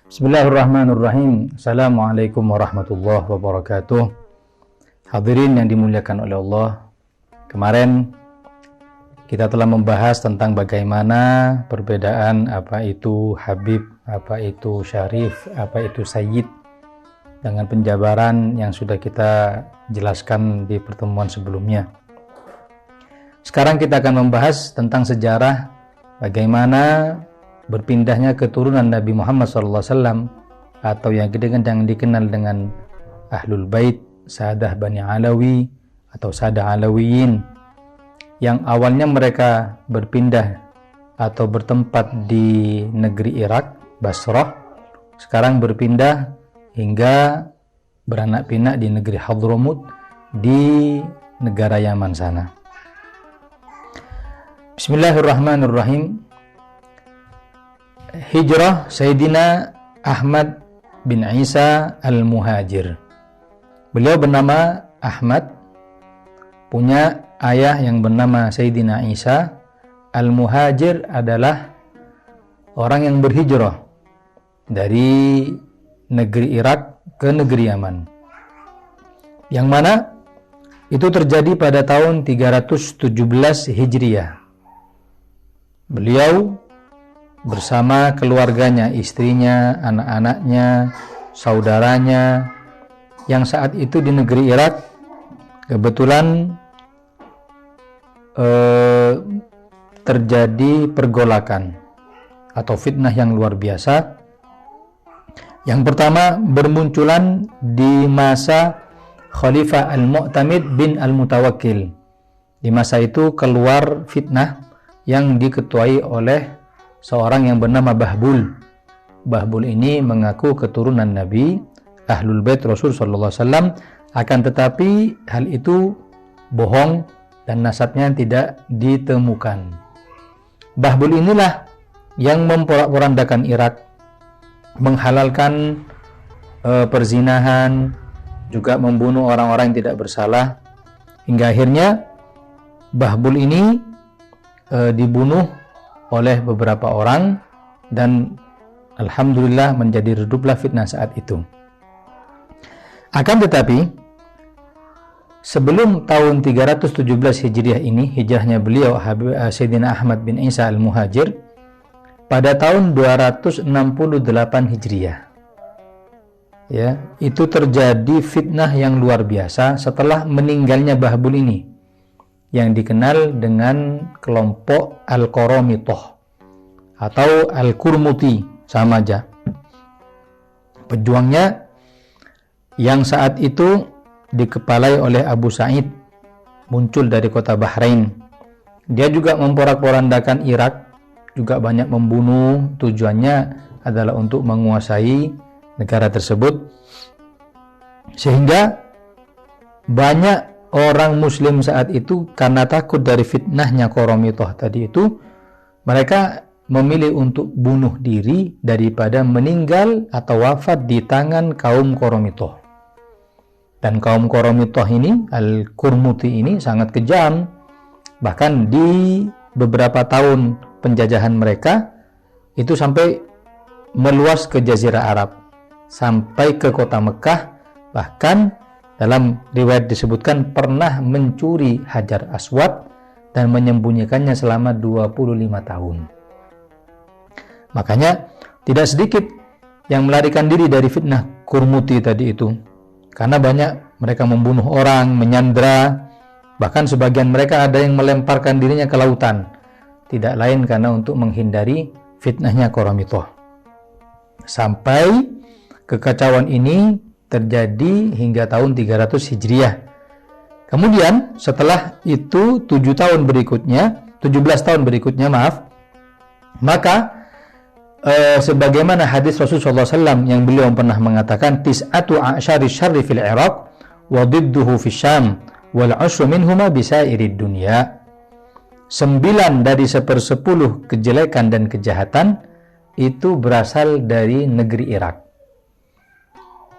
Bismillahirrahmanirrahim. Assalamualaikum warahmatullahi wabarakatuh. Hadirin yang dimuliakan oleh Allah, kemarin kita telah membahas tentang bagaimana perbedaan apa itu Habib, apa itu Syarif, apa itu Sayyid, dengan penjabaran yang sudah kita jelaskan di pertemuan sebelumnya. Sekarang kita akan membahas tentang sejarah bagaimana berpindahnya keturunan Nabi Muhammad SAW atau yang dikenal dengan Ahlul Bait, Sadah Bani Alawi atau Sadah Alawiyin, yang awalnya mereka berpindah atau bertempat di negeri Irak, Basrah, sekarang berpindah hingga beranak pinak di negeri Hadramut di negara Yaman sana. Bismillahirrahmanirrahim. Hijrah Sayyidina Ahmad bin Isa Al-Muhajir. Beliau bernama Ahmad, punya ayah yang bernama Sayyidina Isa. Al-Muhajir adalah orang yang berhijrah dari negeri Irak ke negeri Yaman, yang mana itu terjadi pada tahun 317 Hijriah. Beliau bersama keluarganya, istrinya, anak-anaknya, saudaranya, yang saat itu di negeri Irak kebetulan terjadi pergolakan atau fitnah yang luar biasa. Yang pertama bermunculan di masa Khalifah Al-Mu'tamid bin Al-Mutawakkil. Di masa itu keluar fitnah yang diketuai oleh seorang yang bernama Bahbul. Bahbul ini mengaku keturunan Nabi, Ahlul Bait Rasul sallallahu alaihi wasallam, akan tetapi hal itu bohong dan nasabnya tidak ditemukan. Bahbul inilah yang memporak-porandakan Irak, menghalalkan perzinahan, juga membunuh orang-orang yang tidak bersalah, hingga akhirnya Bahbul ini dibunuh oleh beberapa orang dan alhamdulillah menjadi reduplah fitnah saat itu. Akan tetapi sebelum tahun 317 Hijriah ini, hijrahnya beliau Sayyidina Ahmad bin Isa Al-Muhajir, pada tahun 268 Hijriah, ya, itu terjadi fitnah yang luar biasa setelah meninggalnya Bahbul ini, yang dikenal dengan kelompok Al-Qaramithah atau Al-Qurmuti, sama aja. Pejuangnya yang saat itu dikepalai oleh Abu Sa'id, muncul dari kota Bahrain. Dia juga memporak-porandakan Irak, juga banyak membunuh. Tujuannya adalah untuk menguasai negara tersebut, sehingga banyak orang muslim saat itu karena takut dari fitnahnya Qaramithah tadi itu, mereka memilih untuk bunuh diri daripada meninggal atau wafat di tangan kaum Qaramithah. Dan kaum Qaramithah ini, Al-Qurmuti ini, sangat kejam. Bahkan di beberapa tahun penjajahan mereka itu sampai meluas ke Jazirah Arab, sampai ke kota Mekah. Bahkan dalam riwayat disebutkan pernah mencuri Hajar Aswad dan menyembunyikannya selama 25 tahun. Makanya tidak sedikit yang melarikan diri dari fitnah Qurmuti tadi itu, karena banyak mereka membunuh orang, menyandra, bahkan sebagian mereka ada yang melemparkan dirinya ke lautan, tidak lain karena untuk menghindari fitnahnya Qaramithah. Sampai kekacauan ini terjadi hingga tahun 300 Hijriah. Kemudian setelah itu 17 tahun berikutnya, maka sebagaimana hadis Rasulullah SAW yang beliau pernah mengatakan, tis'atu a'syari syarri fil Iraq wa didduhu fil Syam wal 'ashru minhuma bisairid dunya. 9 dari 1/10 kejelekan dan kejahatan itu berasal dari negeri Irak,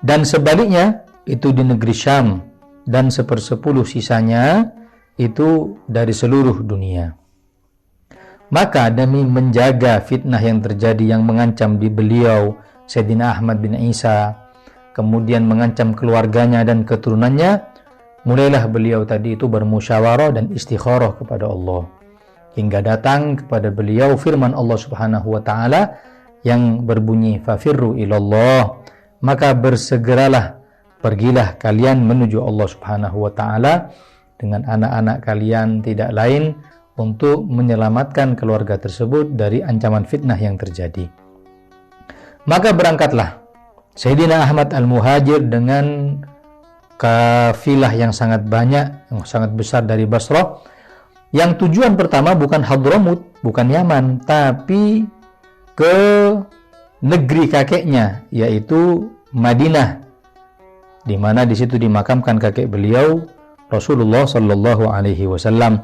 dan sebaliknya itu di negeri Syam, dan 1/10 sisanya itu dari seluruh dunia. Maka demi menjaga fitnah yang terjadi yang mengancam di beliau Sayyidina Ahmad bin Isa, kemudian mengancam keluarganya dan keturunannya, mulailah beliau tadi itu bermusyawarah dan istikharah kepada Allah. Hingga datang kepada beliau firman Allah Subhanahu wa taala yang berbunyi, fafirru ilallah, maka bersegeralah, pergilah kalian menuju Allah Subhanahu wa taala dengan anak-anak kalian, tidak lain untuk menyelamatkan keluarga tersebut dari ancaman fitnah yang terjadi. Maka berangkatlah Sayyidina Ahmad Al-Muhajir dengan kafilah yang sangat banyak, yang sangat besar dari Basrah, yang tujuan pertama bukan Hadramut, bukan Yaman, tapi ke negeri kakeknya, yaitu Madinah, di mana di situ dimakamkan kakek beliau Rasulullah Sallallahu Alaihi Wasallam.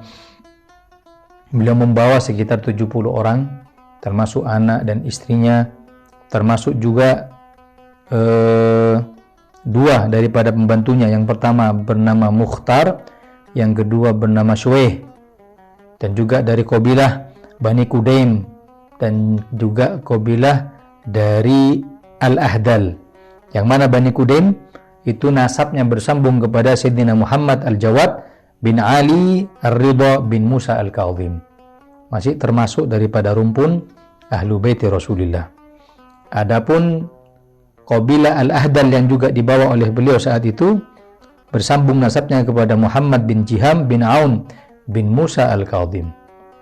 Beliau membawa sekitar 70 orang, termasuk anak dan istrinya, termasuk juga dua daripada pembantunya. Yang pertama bernama Mukhtar, yang kedua bernama Syuaih, dan juga dari kabilah Bani Kudaim, dan juga kabilah dari Al-Ahdal, yang mana Bani Kudaim itu nasabnya bersambung kepada Sayyidina Muhammad Al-Jawad bin Ali Ar-Ridha bin Musa Al-Kazim, masih termasuk daripada rumpun Ahlu Baiti Rasulullah. Adapun kabilah Al-Ahdal yang juga dibawa oleh beliau saat itu bersambung nasabnya kepada Muhammad bin Jiham bin Aun bin Musa Al-Kazim.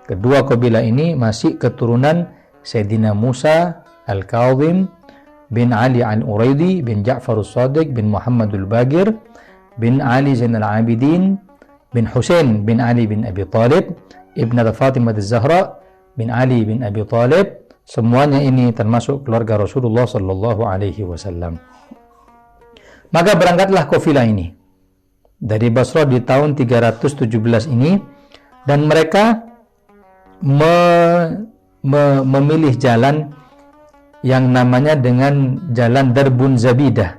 Kedua kabilah ini masih keturunan Sayyidina Musa Al-Kazim bin Ali Al-Uraidi bin Ja'far As-Sadiq bin Muhammadul Bagir bin Ali Zainal Abidin bin Husain bin Ali bin Abi Talib Ibnat Fatimah Az-Zahra bin Ali bin Abi Talib. Semuanya ini termasuk keluarga Rasulullah Sallallahu Alaihi Wasallam. Maka berangkatlah kafilah ini dari Basrah di tahun 317 ini, dan mereka memilih jalan yang namanya dengan jalan Darbun Zabidah.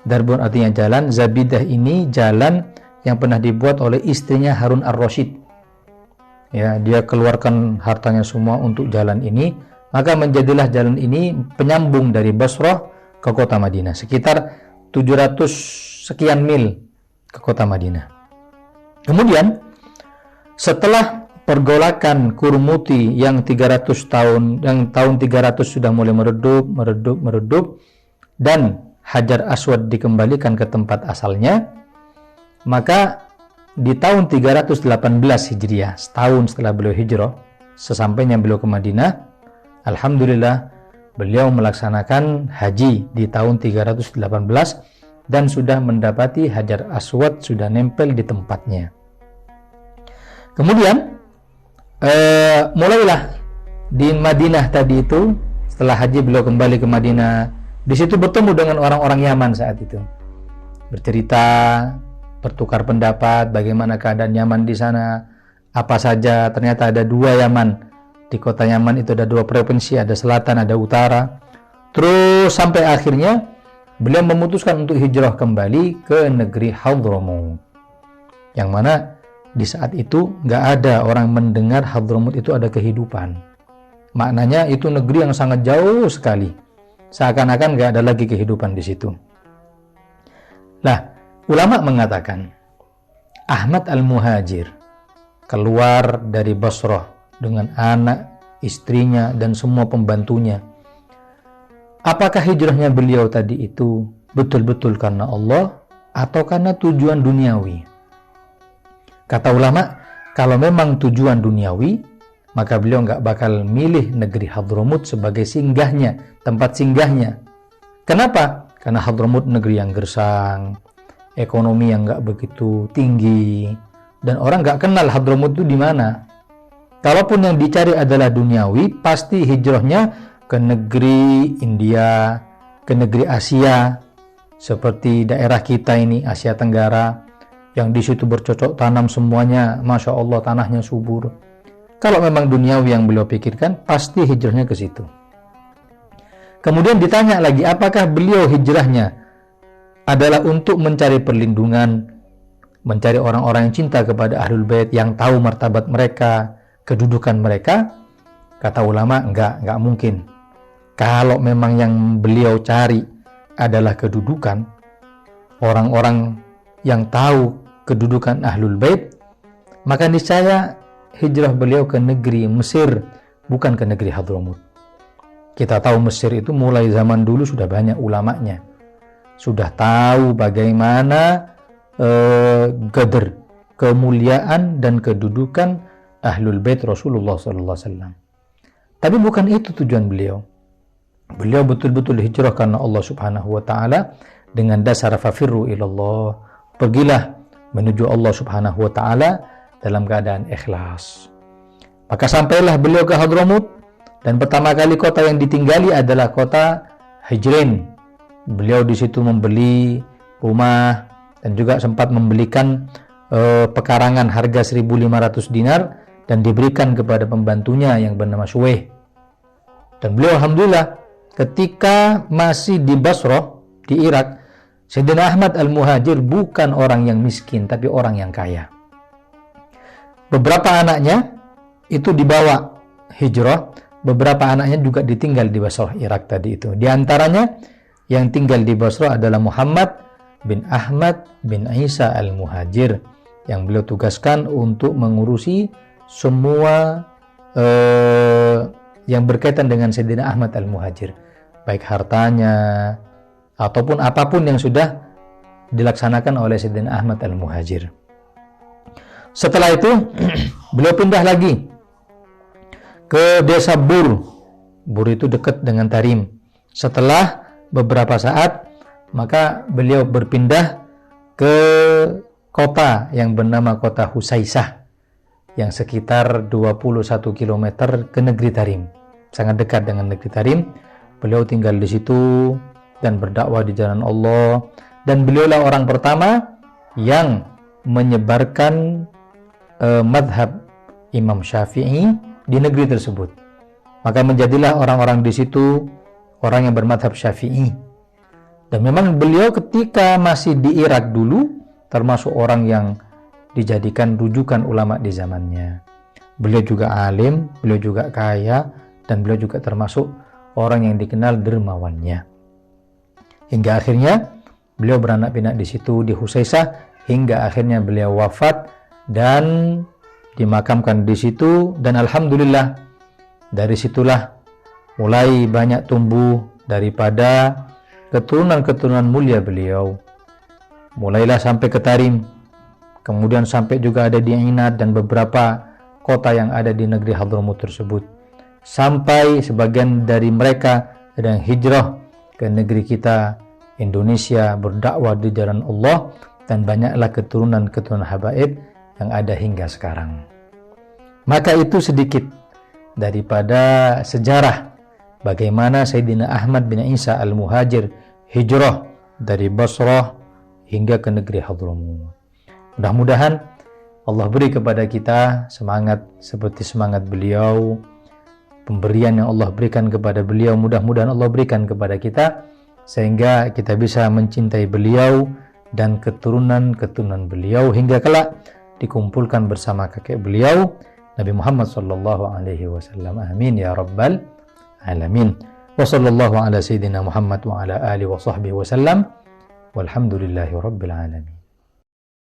Darbun artinya jalan, Zabidah ini jalan yang pernah dibuat oleh istrinya Harun Ar-Rasyid. Ya, dia keluarkan hartanya semua untuk jalan ini. Maka menjadilah jalan ini penyambung dari Basrah ke kota Madinah, sekitar 700 sekian mil ke kota Madinah. Kemudian setelah pergolakan Kurmuti yang 300 tahun, yang tahun 300 sudah mulai meredup, dan Hajar Aswad dikembalikan ke tempat asalnya, maka di tahun 318 Hijriah, setahun setelah beliau hijrah, sesampainya beliau ke Madinah, alhamdulillah beliau melaksanakan haji di tahun 318 dan sudah mendapati Hajar Aswad sudah nempel di tempatnya. Kemudian mulailah di Madinah tadi itu, setelah haji beliau kembali ke Madinah. Di situ bertemu dengan orang-orang Yaman saat itu, bercerita, bertukar pendapat bagaimana keadaan Yaman di sana, apa saja. Ternyata ada dua Yaman. Di kota Yaman itu ada dua provinsi, ada selatan, ada utara. Terus sampai akhirnya beliau memutuskan untuk hijrah kembali ke negeri Hadramut, yang mana di saat itu nggak ada orang mendengar Hadramut itu ada kehidupan. Maknanya itu negeri yang sangat jauh sekali, seakan-akan nggak ada lagi kehidupan di situ. Nah, ulama mengatakan Ahmad Al-Muhajir keluar dari Basrah dengan anak, istrinya, dan semua pembantunya. Apakah hijrahnya beliau tadi itu betul-betul karena Allah atau karena tujuan duniawi? Kata ulama, kalau memang tujuan duniawi, maka beliau nggak bakal milih negeri Hadramut sebagai singgahnya, tempat singgahnya. Kenapa? Karena Hadramut negeri yang gersang, ekonomi yang nggak begitu tinggi, dan orang nggak kenal Hadramut itu di mana. Kalaupun yang dicari adalah duniawi, pasti hijrahnya ke negeri India, ke negeri Asia, seperti daerah kita ini, Asia Tenggara, yang di situ bercocok tanam semuanya, Masya Allah, tanahnya subur. Kalau memang duniawi yang beliau pikirkan, pasti hijrahnya ke situ. Kemudian ditanya lagi, apakah beliau hijrahnya adalah untuk mencari perlindungan, mencari orang-orang yang cinta kepada Ahlul Bait, yang tahu martabat mereka, kedudukan mereka? Kata ulama, enggak mungkin. Kalau memang yang beliau cari adalah kedudukan, orang-orang yang tahu kedudukan Ahlul Bait, maka niscaya hijrah beliau ke negeri Mesir, bukan ke negeri Hadramut. Kita tahu Mesir itu mulai zaman dulu sudah banyak ulamanya, sudah tahu bagaimana qadar, kemuliaan dan kedudukan Ahlul Bait Rasulullah SAW. Tapi bukan itu tujuan beliau. Beliau betul-betul hijrah karena Allah Subhanahu wa taala dengan dasar fafirru ilallah. Pergilah menuju Allah Subhanahu wa taala dalam keadaan ikhlas. Maka sampailah beliau ke Hadramut, dan pertama kali kota yang ditinggali adalah kota Hijrin. Beliau di situ membeli rumah dan juga sempat membelikan pekarangan harga 1.500 dinar dan diberikan kepada pembantunya yang bernama Suwaih. Dan beliau alhamdulillah ketika masih di Basrah, di Irak, Sayyidina Ahmad Al-Muhajir bukan orang yang miskin, tapi orang yang kaya. Beberapa anaknya itu dibawa hijrah, beberapa anaknya juga ditinggal di Basrah, Irak tadi itu. Di antaranya yang tinggal di Basrah adalah Muhammad bin Ahmad bin Isa Al-Muhajir, yang beliau tugaskan untuk mengurusi semua yang berkaitan dengan Sayyidina Ahmad Al-Muhajir, baik hartanya ataupun apapun yang sudah dilaksanakan oleh Sayyidina Ahmad Al-Muhajir. Setelah itu beliau pindah lagi ke desa Bur. Bur itu dekat dengan Tarim. Setelah beberapa saat, maka beliau berpindah ke kota yang bernama kota Husaisah, yang sekitar 21 km ke negeri Tarim, sangat dekat dengan negeri Tarim. Beliau tinggal di situ dan berdakwah di jalan Allah, dan beliaulah orang pertama yang menyebarkan madhab Imam Syafi'i di negeri tersebut. Maka menjadilah orang-orang di situ orang yang bermadhab Syafi'i. Dan memang beliau ketika masih di Irak dulu termasuk orang yang dijadikan rujukan ulama di zamannya. Beliau juga alim, beliau juga kaya, dan beliau juga termasuk orang yang dikenal dermawannya. Hingga akhirnya beliau beranak pinak di situ di Husaisah, hingga akhirnya beliau wafat dan dimakamkan di situ. Dan alhamdulillah dari situlah mulai banyak tumbuh daripada keturunan-keturunan mulia beliau. Mulailah sampai ke Tarim, kemudian sampai juga ada di Inad dan beberapa kota yang ada di negeri Hadramut tersebut. Sampai sebagian dari mereka sedang hijrah ke negeri kita Indonesia, berdakwah di jalan Allah, dan banyaklah keturunan-keturunan habaib yang ada hingga sekarang. Maka itu sedikit daripada sejarah bagaimana Sayyidina Ahmad bin Isa Al-Muhajir hijrah dari Basrah hingga ke negeri Hadramut. Mudah-mudahan Allah beri kepada kita semangat seperti semangat beliau. Pemberian yang Allah berikan kepada beliau, mudah-mudahan Allah berikan kepada kita, sehingga kita bisa mencintai beliau dan keturunan-keturunan beliau hingga kelak dikumpulkan bersama kakek beliau Nabi Muhammad sallallahu alaihi wasallam. Amin ya rabbal alamin. Wa sallallahu ala sayyidina Muhammad wa ala alihi wa sahbihi wasallam. Walhamdulillahi rabbil alamin.